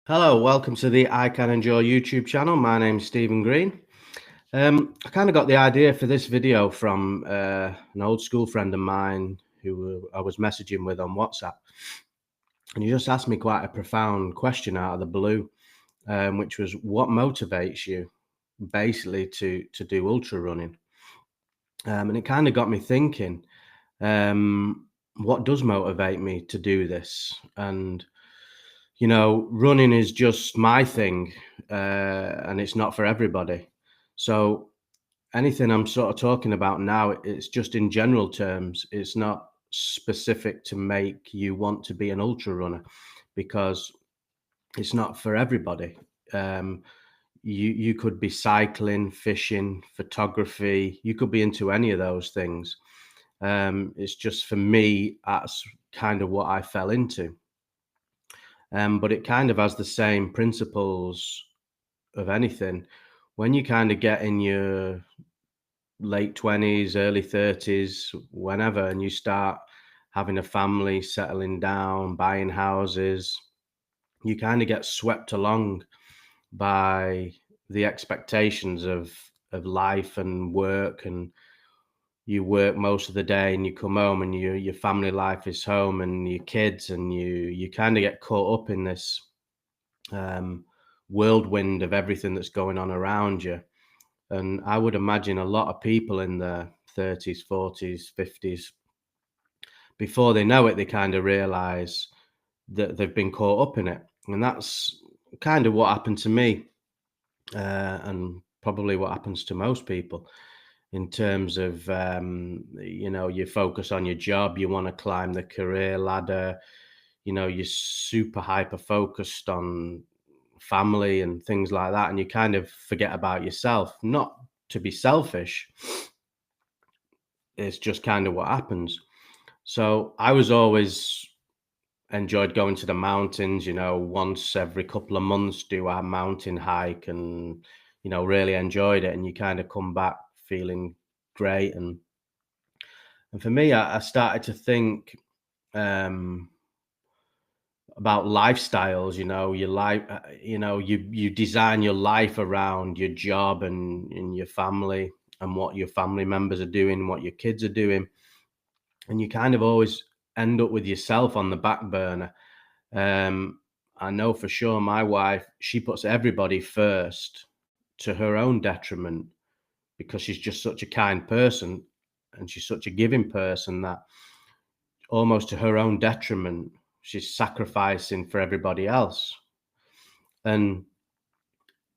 Hello, welcome to the I Can Enjoy YouTube channel. My name's Stephen Green. I kind of got the idea for this video from an old school friend of mine who I was messaging with on WhatsApp. And he just asked me quite a profound question out of the blue, which was, what motivates you basically to do ultra running? And it kind of got me thinking, what does motivate me to do this? And running is just my thing, and it's not for everybody. So anything I'm sort of talking about now, it's just in general terms. It's not specific to make you want to be an ultra runner, because it's not for everybody. You could be cycling, fishing, photography. You could be into any of those things. It's just, for me, that's kind of what I fell into. But it kind of has the same principles of anything. When you kind of get in your late 20s, early 30s, whenever, and you start having a family, settling down, buying houses, you kind of get swept along by the expectations of life and work, and you work most of the day and you come home and your family life is home and your kids, and you kind of get caught up in this whirlwind of everything that's going on around you. And I would imagine a lot of people in their 30s, 40s, 50s, before they know it, they kind of realize that they've been caught up in it. And that's kind of what happened to me, and probably what happens to most people, in terms of, you focus on your job, you want to climb the career ladder, you're super hyper focused on family and things like that, and you kind of forget about yourself. Not to be selfish, it's just kind of what happens. So I was always enjoyed going to the mountains, once every couple of months, do a mountain hike, and really enjoyed it. And you kind of come back feeling great. And for me, I started to think, about lifestyles. Your life, you design your life around your job and your family, and what your family members are doing, what your kids are doing, and you kind of always end up with yourself on the back burner. I know for sure my wife, she puts everybody first, to her own detriment, because she's just such a kind person and she's such a giving person, that almost to her own detriment, she's sacrificing for everybody else. And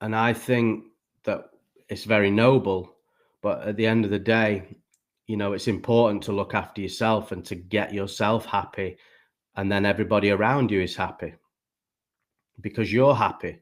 I think that it's very noble, but at the end of the day, it's important to look after yourself and to get yourself happy, and then everybody around you is happy because you're happy.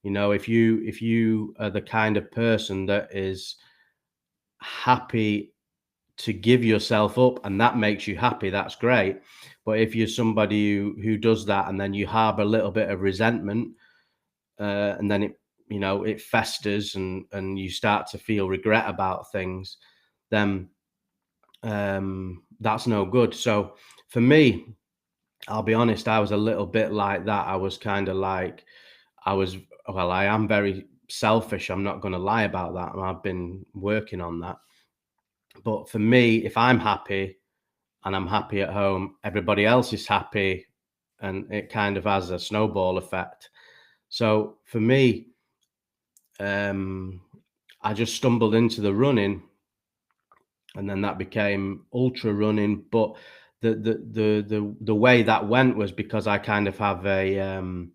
If you are the kind of person that is happy to give yourself up and that makes you happy, that's great. But if you're somebody who does that, and then you harbor a little bit of resentment, and then it festers, and you start to feel regret about things, then that's no good. So for me, I'll be honest, I was a little bit like that. I was kind of like, I am very selfish. I'm not going to lie about that. And I've been working on that. But for me, if I'm happy and I'm happy at home, everybody else is happy, and it kind of has a snowball effect. So for me, I just stumbled into the running, and then that became ultra running. But the way that went was because I kind of have a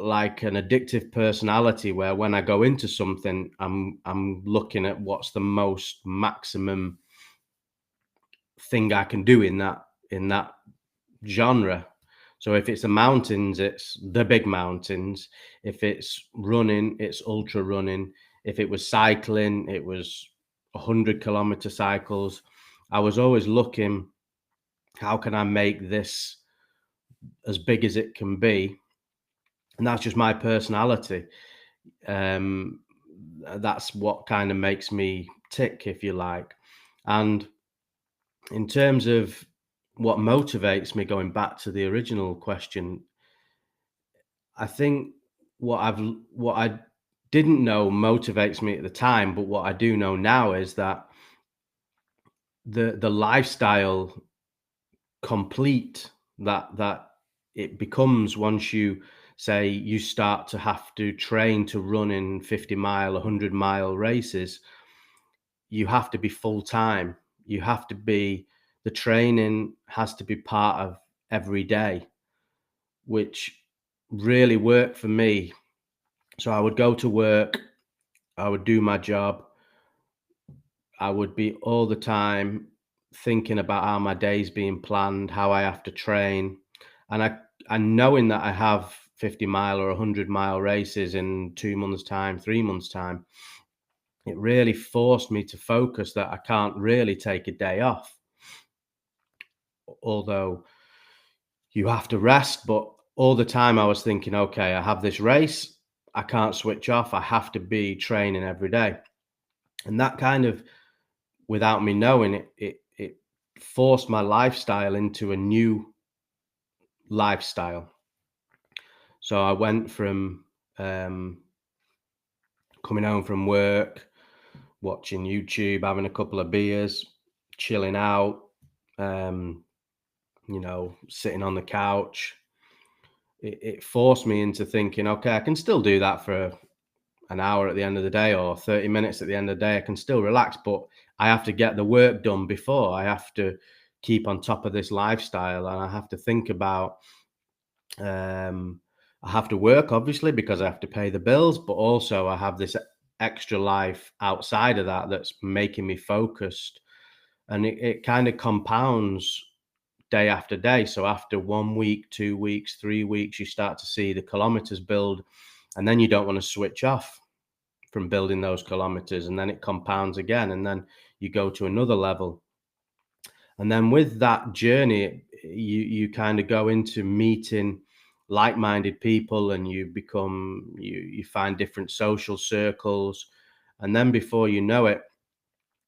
like an addictive personality, where when I go into something, I'm looking at what's the most maximum thing I can do in that genre. So if it's the mountains, it's the big mountains. If it's running, it's ultra running. If it was cycling, it was 100-kilometer cycles. I was always looking, how can I make this as big as it can be? And that's just my personality. That's what kind of makes me tick, if you like. And in terms of what motivates me, going back to the original question, I think what I didn't know motivates me at the time, but what I do know now is that the lifestyle complete that it becomes once you say you start to have to train to run in 50-mile, 100-mile races, you have to be full time. You have to be the training has to be part of every day, which really worked for me. So I would go to work, I would do my job, I would be all the time thinking about how my day's being planned, how I have to train, and and knowing that I have 50-mile or 100-mile races in 2 months' time, 3 months' time, it really forced me to focus that I can't really take a day off. Although you have to rest, but all the time I was thinking, okay, I have this race, I can't switch off, I have to be training every day. And that kind of, without me knowing it, it forced my lifestyle into a new lifestyle. So I went from coming home from work, watching YouTube, having a couple of beers, chilling out, um, sitting on the couch. It forced me into thinking, okay, I can still do that for an hour at the end of the day or 30 minutes at the end of the day. I can still relax, but I have to get the work done before. I have to keep on top of this lifestyle, and I have to think about, um, I have to work obviously because I have to pay the bills, but also I have this extra life outside of that that's making me focused, and it kind of compounds day after day. So after 1 week, 2 weeks, 3 weeks, you start to see the kilometers build, and then you don't want to switch off from building those kilometers, and then it compounds again, and then you go to another level. And then with that journey, you kind of go into meeting like-minded people, and you find different social circles, and then before you know it,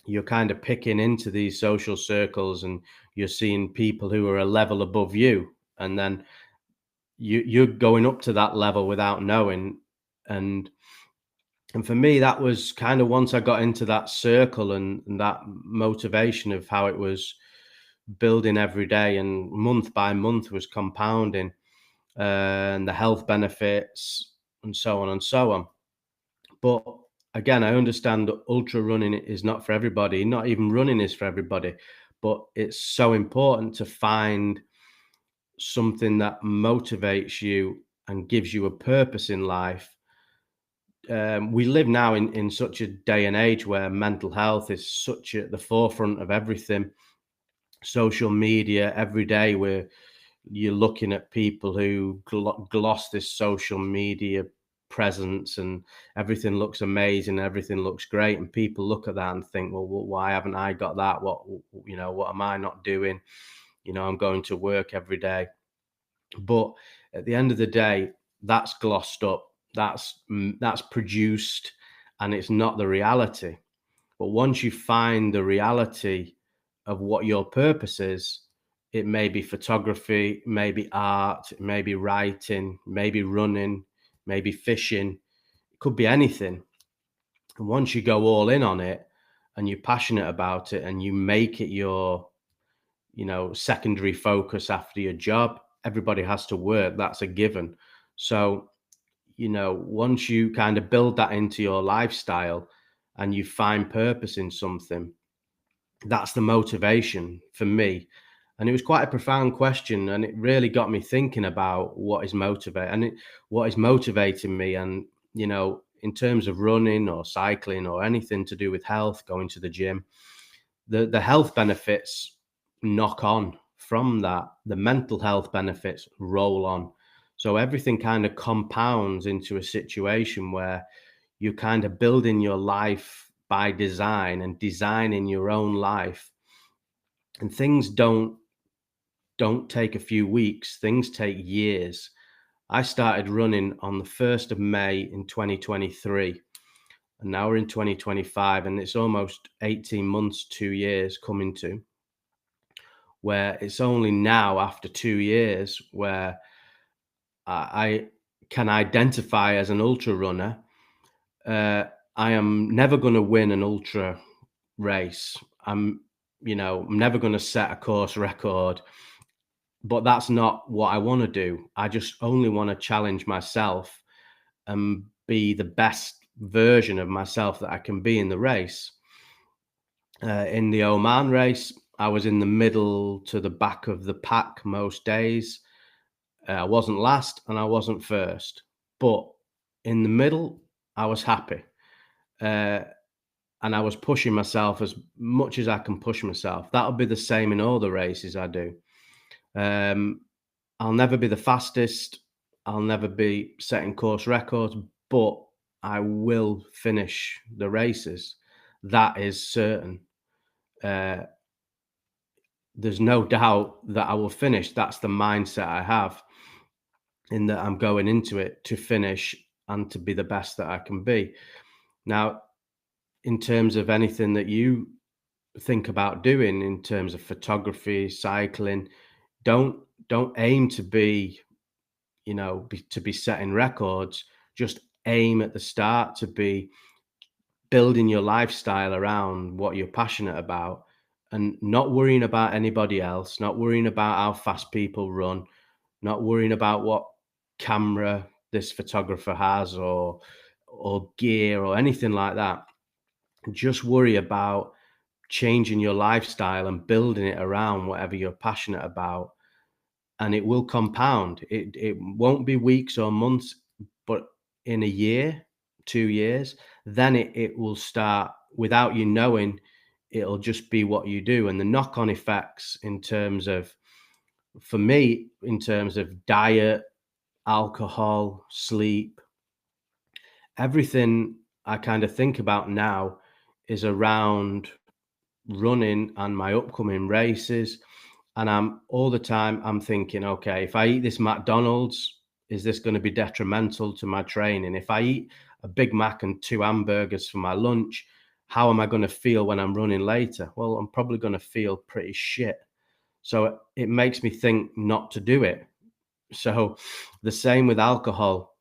you're kind of picking into these social circles, and you're seeing people who are a level above you, and then you're going up to that level without knowing. And and for me, that was kind of once I got into that circle, and that motivation of how it was building every day and month by month was compounding, and the health benefits and so on and so on. But again, I understand that ultra running is not for everybody. Not even running is for everybody. But it's so important to find something that motivates you and gives you a purpose in life. We live now in such a day and age where mental health is such at the forefront of everything. Social media, every day where you're looking at people who gloss this social media presence, and everything looks amazing, everything looks great, and people look at that and think, well, why haven't I got that? What am I not doing? I'm going to work every day. But at the end of the day, that's glossed up. That's produced, and it's not the reality. But once you find the reality of what your purpose is, it may be photography, maybe art, maybe writing, maybe running, maybe fishing. It could be anything. And once you go all in on it, and you're passionate about it, and you make it your secondary focus after your job, everybody has to work. That's a given. So, once you kind of build that into your lifestyle and you find purpose in something, that's the motivation for me. And it was quite a profound question, and it really got me thinking about what is motivating me. And, in terms of running or cycling or anything to do with health, going to the gym, the health benefits knock on from that. The mental health benefits roll on. So everything kind of compounds into a situation where you're kind of building your life by design and designing your own life. And things don't take a few weeks, things take years. I started running on the 1st of May in 2023, and now we're in 2025, and it's almost 18 months, 2 years coming to, where it's only now after 2 years where I can identify as an ultra runner, I am never going to win an ultra race. I'm never going to set a course record, but that's not what I want to do. I just only want to challenge myself and be the best version of myself that I can be in the race. In the Oman race, I was in the middle to the back of the pack most days. I wasn't last and I wasn't first, but in the middle, I was happy. Uh, and I was pushing myself as much as I can push myself. That'll be the same in all the races I do. I'll never be the fastest. I'll never be setting course records, but I will finish the races. That is certain. There's no doubt that I will finish. That's the mindset I have, in that I'm going into it to finish and to be the best that I can be. Now, in terms of anything that you think about doing in terms of photography, cycling, don't aim to be, to be setting records. Just aim at the start to be building your lifestyle around what you're passionate about, and not worrying about anybody else, not worrying about how fast people run, not worrying about what camera this photographer has, or gear or anything like that. Just worry about changing your lifestyle and building it around whatever you're passionate about, and it will compound. It won't be weeks or months, but in a year, 2 years, then it will start, without you knowing, it'll just be what you do. And the knock-on effects in terms of, for me, in terms of diet, alcohol, sleep, everything I kind of think about now is around running and my upcoming races. And I'm all the time, I'm thinking, okay, if I eat this McDonald's, is this going to be detrimental to my training? If I eat a Big Mac and 2 hamburgers for my lunch, how am I going to feel when I'm running later? Well, I'm probably going to feel pretty shit. So it makes me think not to do it. So the same with alcohol.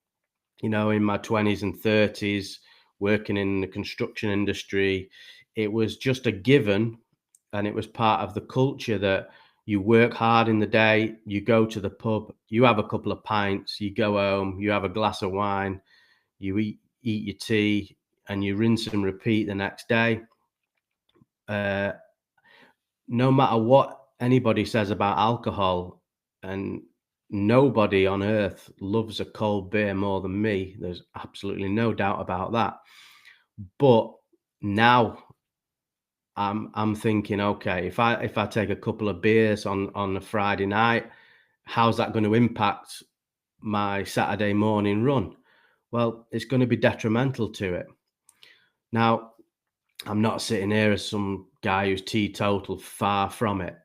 In my 20s and 30s, working in the construction industry, it was just a given, and it was part of the culture that you work hard in the day, you go to the pub, you have a couple of pints, you go home, you have a glass of wine, you eat your tea, and you rinse and repeat the next day. No matter what anybody says about alcohol, and nobody on earth loves a cold beer more than me. There's absolutely no doubt about that. But now I'm thinking, okay, if I take a couple of beers on a Friday night, how's that going to impact my Saturday morning run? Well, it's going to be detrimental to it. Now, I'm not sitting here as some guy who's teetotal, far from it.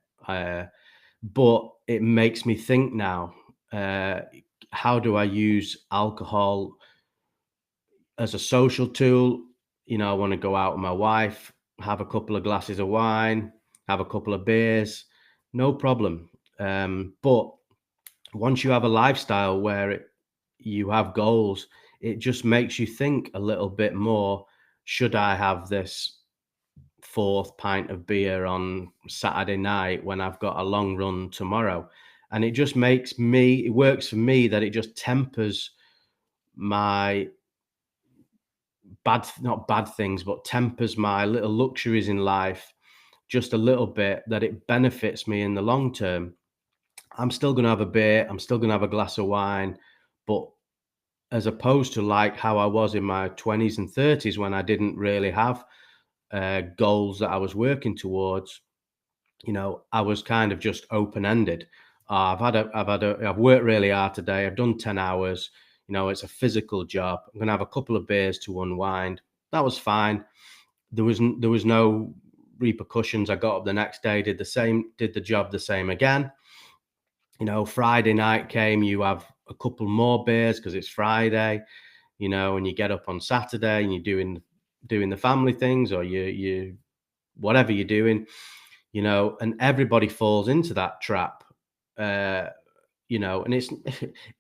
But it makes me think now, how do I use alcohol as a social tool? I want to go out with my wife, have a couple of glasses of wine, have a couple of beers, no problem. But once you have a lifestyle where you have goals, it just makes you think a little bit more. Should I have this 4th pint of beer on Saturday night when I've got a long run tomorrow? And it just it works for me, that it just tempers my not bad things, but tempers my little luxuries in life just a little bit, that it benefits me in the long term. I'm still going to have a beer, I'm still going to have a glass of wine, but as opposed to like how I was in my 20s and 30s, when I didn't really have goals that I was working towards, I was kind of just open-ended. I've worked really hard today. I've done 10 hours. It's a physical job. I'm going to have a couple of beers to unwind. That was fine. There was no repercussions. I got up the next day, did the job the same again. Friday night came, you have a couple more beers because it's Friday, and you get up on Saturday and you're doing the family things, or you whatever you're doing, and everybody falls into that trap. and it's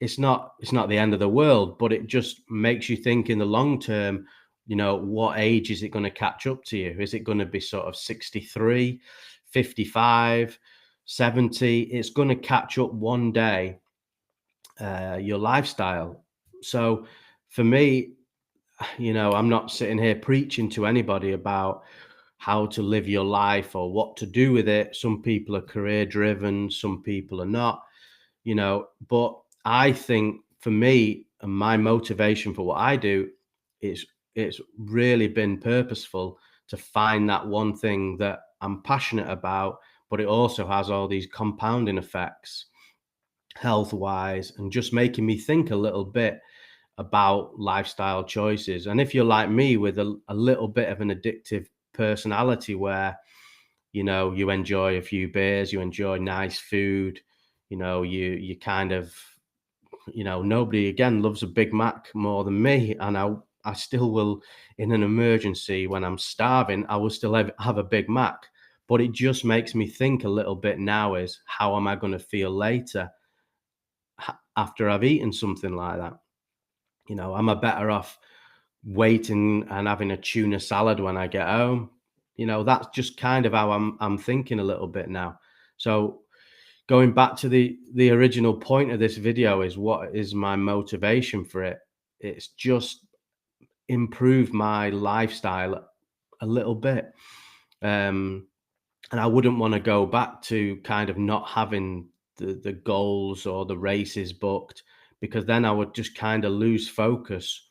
it's not the end of the world, but it just makes you think in the long term, what age is it going to catch up to you? Is it going to be sort of 63, 55, 70? It's going to catch up one day, your lifestyle. So for me, I'm not sitting here preaching to anybody about how to live your life or what to do with it. Some people are career driven, some people are not, but I think for me and my motivation for what I do, it's it's really been purposeful to find that one thing that I'm passionate about, but it also has all these compounding effects health wise and just making me think a little bit about lifestyle choices. And if you're like me with a little bit of an addictive personality where, you enjoy a few beers, you enjoy nice food, you kind of, nobody again loves a Big Mac more than me. And I still will, in an emergency when I'm starving, I will still have a Big Mac. But it just makes me think a little bit now is how am I going to feel later after I've eaten something like that? Am I better off waiting and having a tuna salad when I get home? That's just kind of how I'm thinking a little bit now. So going back to the original point of this video is what is my motivation for it? It's just improved my lifestyle a little bit. And I wouldn't want to go back to kind of not having the goals or the races booked, because then I would just kind of lose focus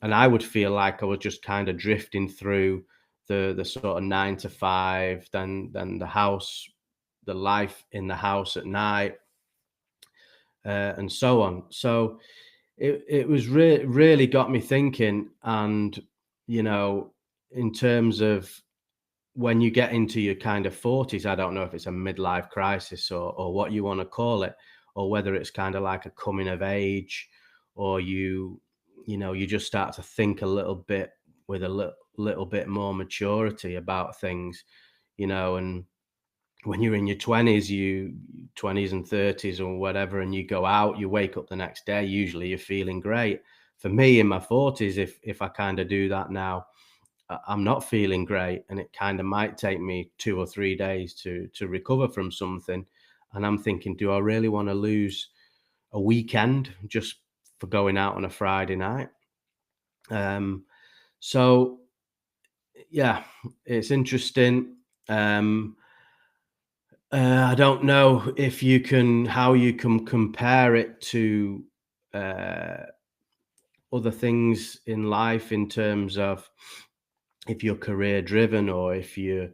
and I would feel like I was just kind of drifting through the sort of 9 to 5, then the house, the life in the house at night, and so on. So it was really got me thinking, and in terms of when you get into your kind of 40s, I don't know if it's a midlife crisis or what you want to call it, or whether it's kind of like a coming of age, or you just start to think a little bit with a little bit more maturity about things, and when you're in your 20s, you 20s and 30s or whatever, and you go out, you wake up the next day, usually you're feeling great. For me in my 40s, if I kind of do that now, I'm not feeling great, and it kind of might take me 2 or 3 days to recover from something. And I'm thinking, do I really want to lose a weekend just for going out on a Friday night? Um, so yeah, it's interesting. Um, I don't know if you can how you can compare it to uh, other things in life in terms of if you're career driven, or if you're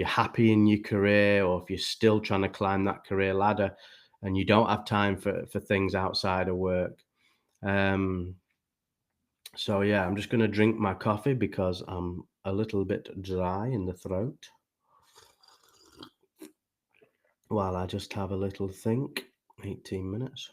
happy in your career, or if you're still trying to climb that career ladder and you don't have time for things outside of work. Um, so yeah, I'm just going to drink my coffee because I'm a little bit dry in the throat while I just have a little think. 18 minutes.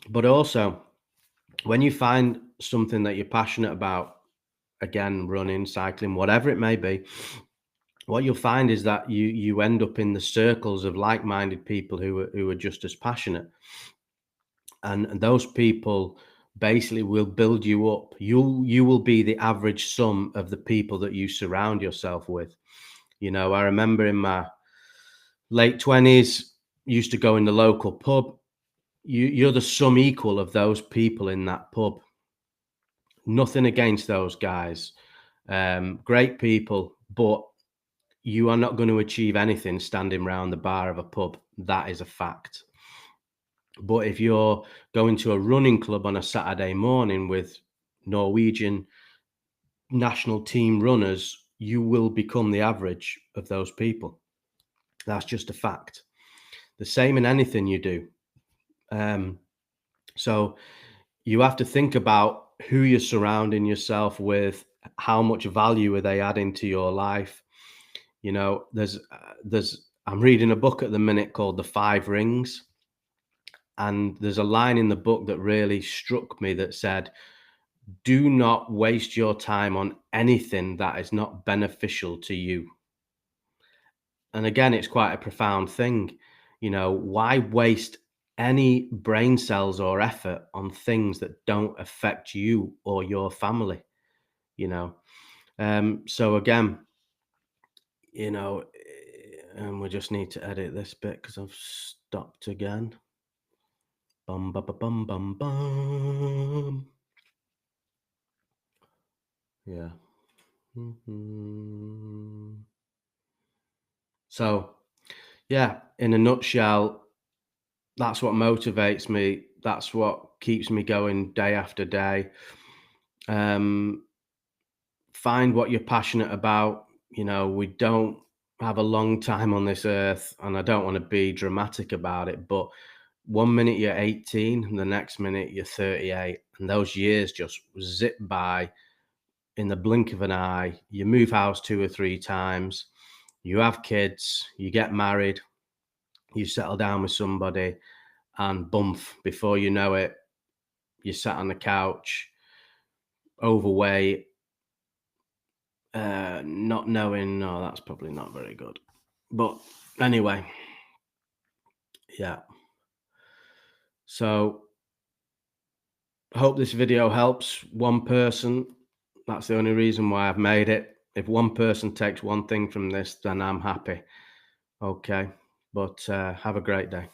But also, when you find something that you're passionate about, again, running, cycling, whatever it may be, what you'll find is that you end up in the circles of like-minded people who are just as passionate, and those people basically will build you up. You will be the average sum of the people that you surround yourself with. I remember in my late 20s, used to go in the local pub. You're the sum equal of those people in that pub. Nothing against those guys, great people, but you are not going to achieve anything standing around the bar of a pub. That is a fact. But if you're going to a running club on a Saturday morning with Norwegian national team runners, you will become the average of those people. That's just a fact. The same in anything you do. So you have to think about who you're surrounding yourself with, how much value are they adding to your life. There's I'm reading a book at the minute called The Five Rings. And there's a line in the book that really struck me that said, do not waste your time on anything that is not beneficial to you. And again, it's quite a profound thing. You know, why waste any brain cells or effort on things that don't affect you or your family? You know, so again, you know, and we just need to edit this bit because I've stopped again. Bum, bum, bum, bum, bum. Yeah. So, yeah, in a nutshell, that's what motivates me. That's what keeps me going day after day. Um, find what you're passionate about. You know, we don't have a long time on this earth, and I don't want to be dramatic about it, but 1 minute you're 18, and the next minute you're 38, and those years just zip by in the blink of an eye. You move house 2 or 3 times, you have kids, you get married, you settle down with somebody, and bump, before you know it, you sat on the couch, overweight, not knowing, no, that's probably not very good. But anyway, yeah. So I hope this video helps one person. That's the only reason why I've made it. If one person takes one thing from this, then I'm happy. Okay. But have a great day.